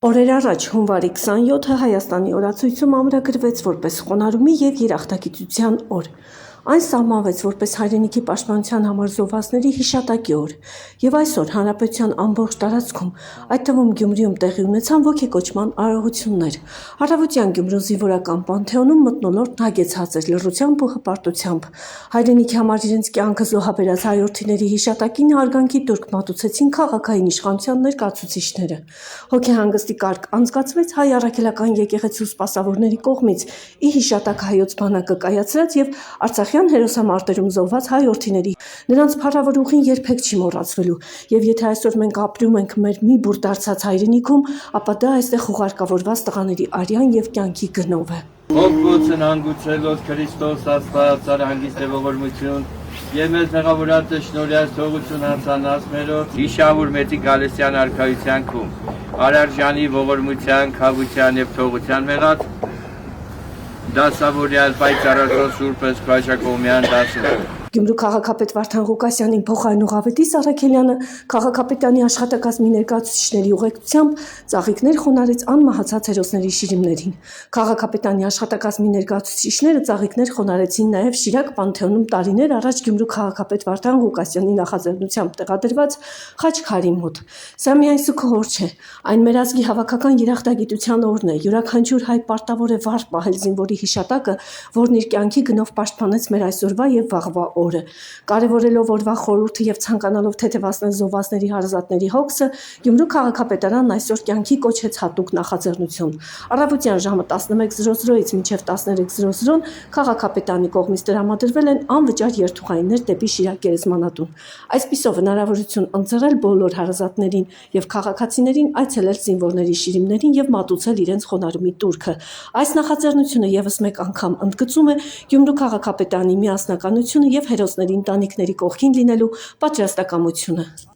Օրեր առաջ հունվարի 27-ը Հայաստանի օրացույցում ամրագրվեց որպես խոնարհումի և երախտագիտության օր։ Այն սահմանվեց որպես հայրենիքի պաշտպանության համար զոհվածների հիշատակի օր։ Եվ այսօր հանրապետության ամբողջ տարածքում, այդ թվում Գյումրիում տեղի ունեցան ոգեկոչման արարողություններ։ Առավոտյան Գյումրու զինվորական պանթեոնում մթնոլորտն հագեցած էր լռությամբ ու հպարտությամբ։ Հայրենիքի համար իրենց կյանքը զոհաբերած հայրենիների հիշատակին հարգանքի տուրք մատուցեցին քաղաքային իշխանության ներկայացուցիչները։ Հոգեհանգստի կարգ անցկացվեց Հայ առաքելական եկեղեցու սպասավորների կողմից ի հիշատակ հայոց բանակը կայացրած և արցախյան հերոսամարտերում զոհված հայ որդիների։ Նրանց փառավոր ուղին երբեք չի մոռացվելու, եւ եթե այսօր մենք ապրում ենք մեր մի բուր դարձած հայրենիքում, ապա դա այստեղ ուղարկավորված տղաների արյան եւ կյանքի գնով է։ Ողջույն հանգուցելով Քրիստոս Աստված հանգիստ եւ ողորմություն եւ մեզ մեղավորած շնորհյալ թողություն հանցանած մերոց Իշավուր Մեծի Գալստյան արքայության քում արարժանի ողորմության, քավության եւ թողության մեղած դասավորյալ պայծառացող Սուրբ Քրիստոսյան դասում Գյումրու քաղաքապետ Վարդան Ղուկասյանին փոխարինող Ավետիս Առաքելյանը քաղաքապետարանի աշխատակազմի ներկայացուցիչների ուղեկցությամբ ծաղիկներ խոնարհեց անմահացած հերոսների շիրիմներին։ Քաղաքապետարանի աշխատակազմի ներկայացուցիչները ծաղիկներ խոնարհեցին նաև Շիրակ Պանթեոնում տարիներ առաջ Գյումրու քաղաքապետ Վարդան Ղուկասյանի նախաձեռնությամբ տեղադրված խաչքարի մոտ։ Սա միայն սուգահոր չէ, այն մեր ազգի հավաքական երախտագիտության օրն է։ Յուրաքանչյուր հայ պարտավոր է վառ պահել զինվորի հիշատակը, որն իր կյանքի գնով պաշտպանեց մեր այսօրվա եւ վաղվա օրը։ Կարևորելով օրվա խորհուրդը եւ ցանկանալով թեթևացնել զոհվածների հարազատների հոգսը, Գյումրու քաղաքապետարանն այսօր կյանքի կոչեց հատուկ նախաձեռնություն։ Առավոտյան ժամը 11:00-ից մինչև 13:00 քաղաքապետարանի կողմից տրամադրվել են անվճար երթուղայիններ դեպի Շիրակ գերեզմանատուն։ Այսպիսով հնարավորություն ընձեռել բոլոր հարազատներին եւ քաղաքացիներին այցելել զինվորների շիրիմներին եւ մատուցել իրենց խոնարհումի տուրքը։ Այս նախաձեռնությունը եւս մեկ անգամ ընդգծում է Գյումրու քաղաքապետարանի միասնականությունը եւ հերոսների ընտանիքների կողքին լինելու պատրաստակամությունը։